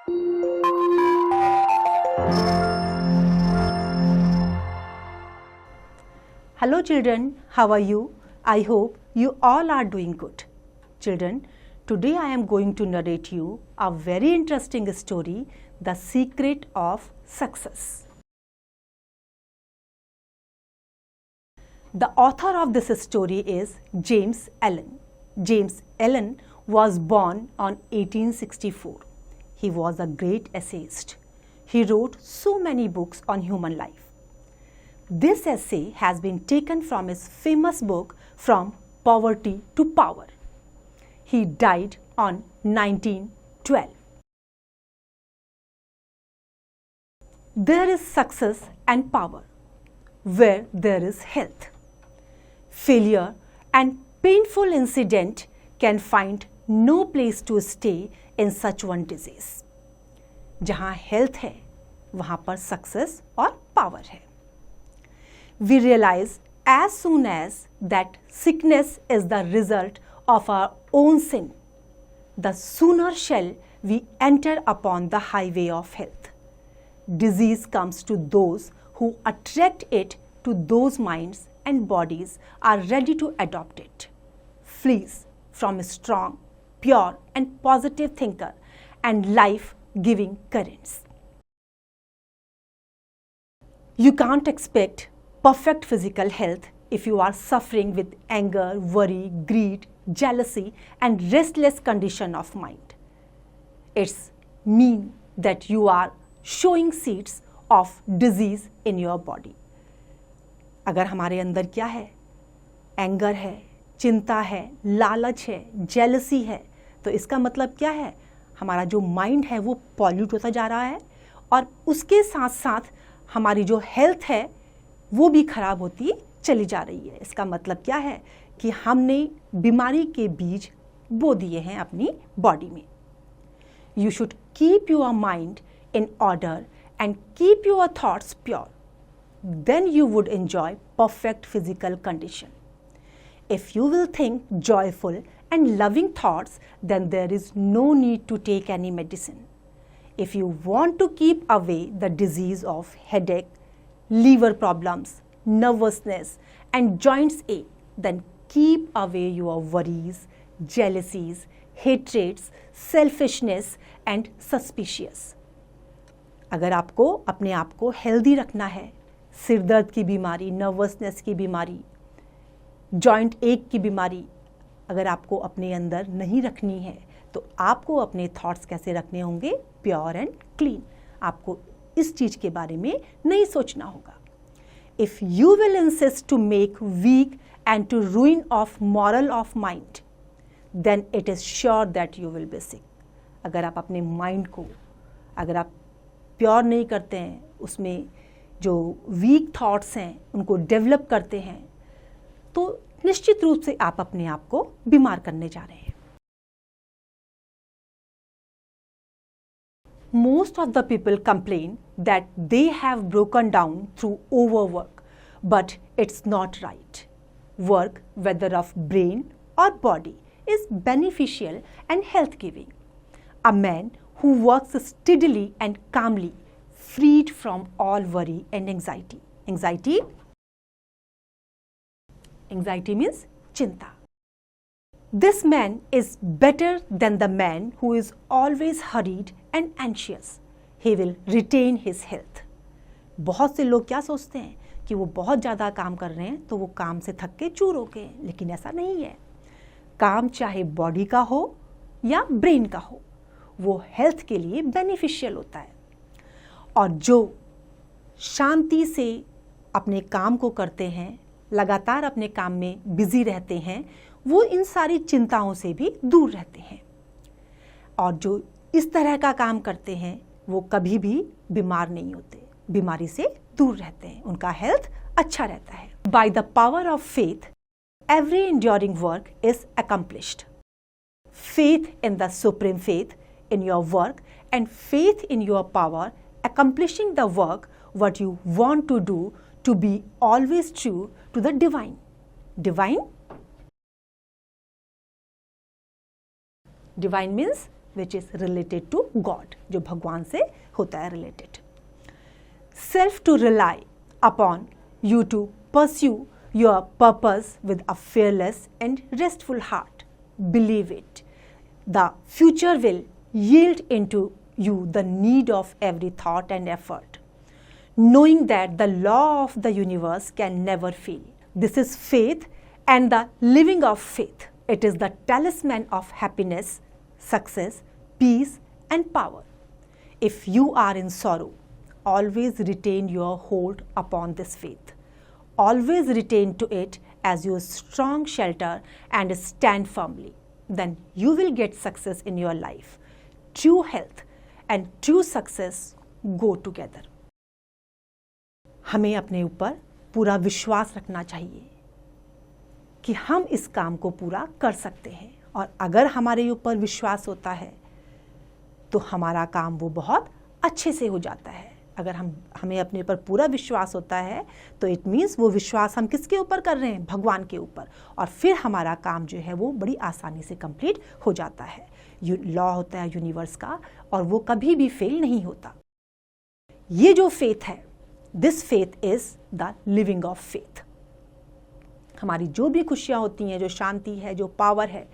Hello children, how are you? I hope you all are doing good. Children, today I am going to narrate you a very interesting story, The Secret of Success. The author of this story is James Allen. James Allen was born on 1864. He was a great essayist. He wrote so many books on human life. This essay has been taken from his famous book From Poverty to Power. He died on 1912. There is success and power where there is health. Failure and painful incident can find no place to stay in such one disease. जहाँ health है, वहाँ पर success और power है. We realize as soon as that sickness is the result of our own sin, the sooner shall we enter upon the highway of health. Disease comes to those who attract it to those minds and bodies are ready to adopt it. Flees from a strong, pure and positive thinker and life-giving currents. You can't expect perfect physical health if you are suffering with anger, worry, greed, jealousy and restless condition of mind. It's mean that you are showing seeds of disease in your body. अगर हमारे अंदर क्या है? Anger है, चिंता है, लालच है, जेलसी है, तो इसका मतलब क्या है? हमारा जो माइंड है वो पॉल्यूट होता जा रहा है और उसके साथ साथ हमारी जो हेल्थ है वो भी खराब होती चली जा रही है. इसका मतलब क्या है कि हमने बीमारी के बीज बो दिए हैं अपनी बॉडी में. You should keep your mind in order and keep your thoughts pure. Then you would enjoy perfect physical condition. If you will think joyful and loving thoughts, then there is no need to take any medicine. If you want to keep away the disease of headache, liver problems, nervousness and joints ache, then keep away your worries, jealousies, hatreds, selfishness and suspicious. अगर आपको अपने आप को healthy रखना है, सिर दर्द की बीमारी, नर्वसनेस की बीमारी, जॉइंट एक की बीमारी अगर आपको अपने अंदर नहीं रखनी है तो आपको अपने थॉट्स कैसे रखने होंगे? Pure and clean. आपको इस चीज़ के बारे में नहीं सोचना होगा. If you will insist to make weak and to ruin of moral of mind, then it is sure that you will be sick. अगर आप अपने माइंड को अगर आप प्योर नहीं करते हैं, उसमें जो वीक थॉट्स हैं उनको डेवलप करते हैं, तो निश्चित रूप से आप अपने आप को बीमार करने जा रहे हैं. Most of the people complain that they have broken down through overwork, but it's not right. Work, whether of brain or body, is beneficial and health-giving. A man who works steadily and calmly, freed from all worry and anxiety. Anxiety means chinta. This man is better than the man who is always hurried and anxious. He will retain his health. बहुत से लोग क्या सोचते हैं कि वो बहुत ज़्यादा काम कर रहे हैं तो वो काम से थक के चूर हो गए, लेकिन ऐसा नहीं है. काम चाहे बॉडी का हो या ब्रेन का हो, वो हेल्थ के लिए बेनिफिशियल होता है. और जो शांति से अपने काम को करते हैं, लगातार अपने काम में बिजी रहते हैं, वो इन सारी चिंताओं से भी दूर रहते हैं. और जो इस तरह का काम करते हैं वो कभी भी बीमार नहीं होते, बीमारी से दूर रहते हैं, उनका हेल्थ अच्छा रहता है. By the power of faith every enduring work is accomplished. Faith in the supreme faith in your work and faith in your power accomplishing the work what you want to do to be always true to the divine. Divine means which is related to God, जो भगवान से होता है related. Self to rely upon you to pursue your purpose with a fearless and restful heart. Believe it. The future will yield into you the need of every thought and effort, knowing that the law of the universe can never fail. This is faith and the living of faith. It is the talisman of happiness, success, peace, and power. If you are in sorrow, always retain your hold upon this faith. Always retain to it as your strong shelter and stand firmly. Then you will get success in your life. True health and true success go together. हमें अपने ऊपर पूरा विश्वास रखना चाहिए कि हम इस काम को पूरा कर सकते हैं, और अगर हमारे ऊपर विश्वास होता है तो हमारा काम वो बहुत अच्छे से हो जाता है. अगर हमें अपने ऊपर पूरा विश्वास होता है तो इट मीन्स वो विश्वास हम किसके ऊपर कर रहे हैं? भगवान के ऊपर. और फिर हमारा काम जो है वो बड़ी आसानी से कंप्लीट हो जाता है. लॉ होता है यूनिवर्स का, और वो कभी भी फेल नहीं होता. ये जो फेथ है, this faith is the living of faith. हमारी जो भी खुशियाँ होती हैं, जो शांति है, जो पावर है,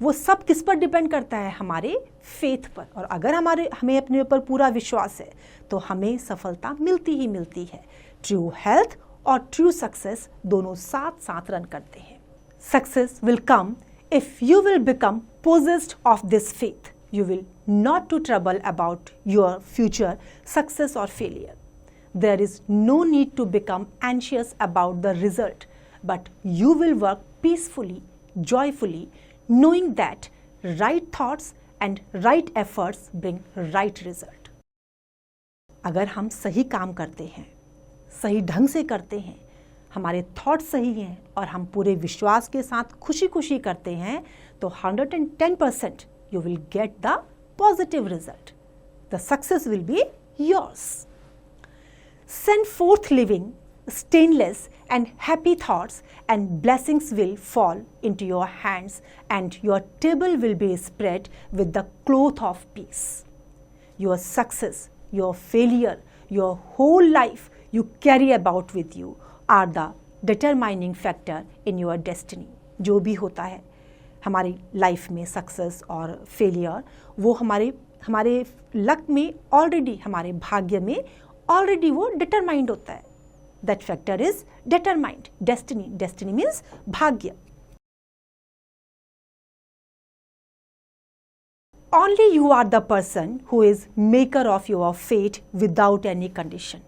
वो सब किस पर डिपेंड करता है? हमारे फेथ पर. और अगर हमें अपने ऊपर पूरा विश्वास है तो हमें सफलता मिलती ही मिलती है. ट्रू हेल्थ और ट्रू सक्सेस दोनों साथ साथ रन करते हैं. Success will come if you will become possessed of this faith. You will not to trouble about your future success or failure. There is no need to become anxious about the result, but you will work peacefully, joyfully, knowing that right thoughts and right efforts bring right result. अगर हम सही काम करते हैं, सही ढंग से करते हैं, हमारे थॉट सही हैं और हम पूरे विश्वास के साथ खुशी खुशी करते हैं, तो 110% you will get the positive result. The success will be yours. Send forth living, stainless and happy thoughts, and blessings will fall into your hands, and your table will be spread with the cloth of peace. Your success, your failure, your whole life you carry about with you are the determining factor in your destiny. जो भी होता है हमारी life में, success और failure, वो हमारे luck में ऑलरेडी, हमारे भाग्य में ऑलरेडी वो डिटरमाइंड होता है. That factor is determined. Destiny means भाग्य. Only you are the person who is maker of your fate without any condition.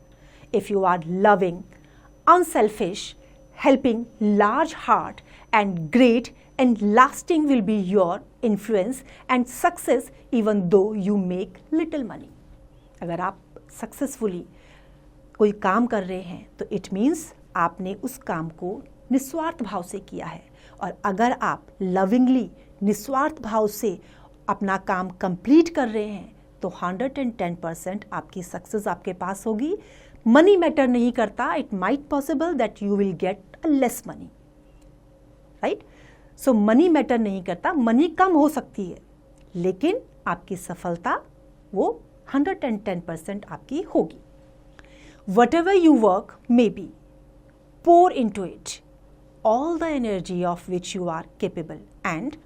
If you are loving, unselfish, helping, large heart and great and lasting will be your influence and success even though you make little money. अगर आप successfully कोई काम कर रहे हैं तो it means आपने उस काम को निस्वार्थ भाव से किया है. और अगर आप लविंगली, निस्वार्थ भाव से अपना काम कंप्लीट कर रहे हैं तो 110% आपकी सक्सेस आपके पास होगी. मनी मैटर नहीं करता. It might possible that you will get a less money, right. So money matter नहीं करता. मनी कम हो सकती है लेकिन आपकी सफलता वो 110% आपकी होगी. Whatever you work may be, pour into it all the energy of which you are capable and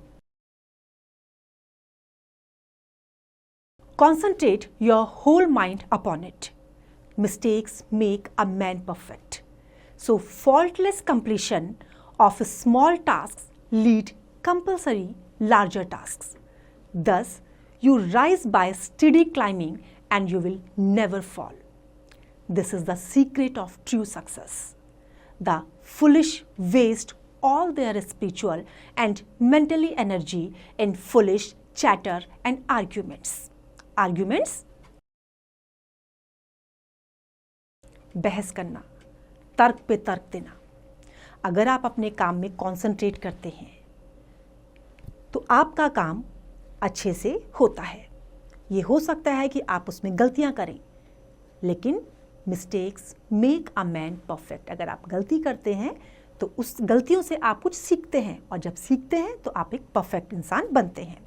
concentrate your whole mind upon it. Mistakes make a man perfect. So faultless completion of small tasks lead compulsory larger tasks. Thus, you rise by steady climbing and you will never fall. This is the secret of true success. The foolish waste all their spiritual and mentally energy in foolish chatter and arguments. Arguments? बहस करना, तर्क पे तर्क देना. अगर आप अपने काम में कॉन्सेंट्रेट करते हैं तो आपका काम अच्छे से होता है. ये हो सकता है कि आप उसमें गलतियां करें, लेकिन mistakes make a man perfect. अगर आप गलती करते हैं तो उस गलतियों से आप कुछ सीखते हैं, और जब सीखते हैं तो आप एक परफेक्ट इंसान बनते हैं.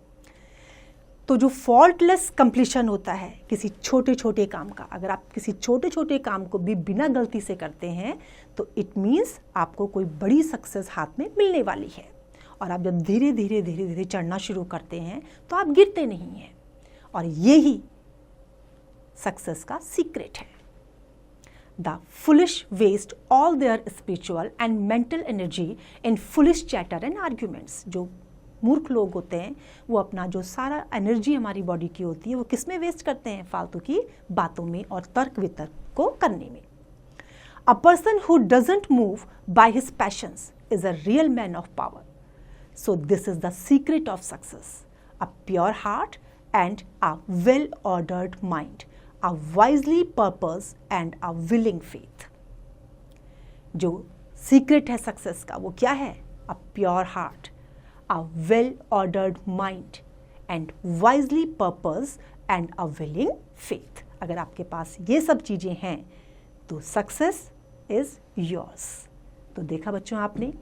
तो जो फॉल्टलेस कंप्लीशन होता है किसी छोटे छोटे काम का, अगर आप किसी छोटे छोटे काम को भी बिना गलती से करते हैं तो इट मीन्स आपको कोई बड़ी सक्सेस हाथ में मिलने वाली है। और आप जब धीरे धीरे धीरे धीरे चढ़ना शुरू करते हैं तो आप गिरते नहीं हैं, और यही सक्सेस का सीक्रेट है। The foolish waste all their spiritual and mental energy in foolish chatter and arguments. जो मूर्ख लोग होते हैं वो अपना जो सारा एनर्जी हमारी बॉडी की होती है वो किस में वेस्ट करते हैं? फालतू की बातों में और तर्क वितर्क को करने में। A person who doesn't move by his patience is a real man of power. So this is the secret of success, a pure heart and a well ordered mind, a wisely purpose and a willing faith. जो secret है success का वो क्या है? A pure heart, a well-ordered mind and wisely purpose and a willing faith। अगर आपके पास ये सब चीज़ें हैं तो सक्सेस इज योर्स। तो देखा बच्चों आपने,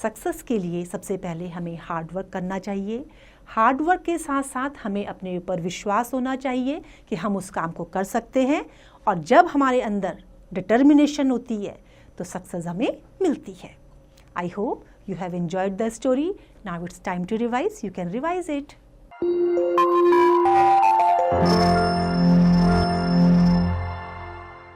सक्सेस के लिए सबसे पहले हमें हार्ड वर्क करना चाहिए। हार्ड वर्क के साथ साथ हमें अपने ऊपर विश्वास होना चाहिए कि हम उस काम को कर सकते हैं, और जब हमारे अंदर डिटर्मिनेशन होती है तो सक्सेस हमें मिलती है। I hope you have enjoyed the story. Now it's time to revise. You can revise it.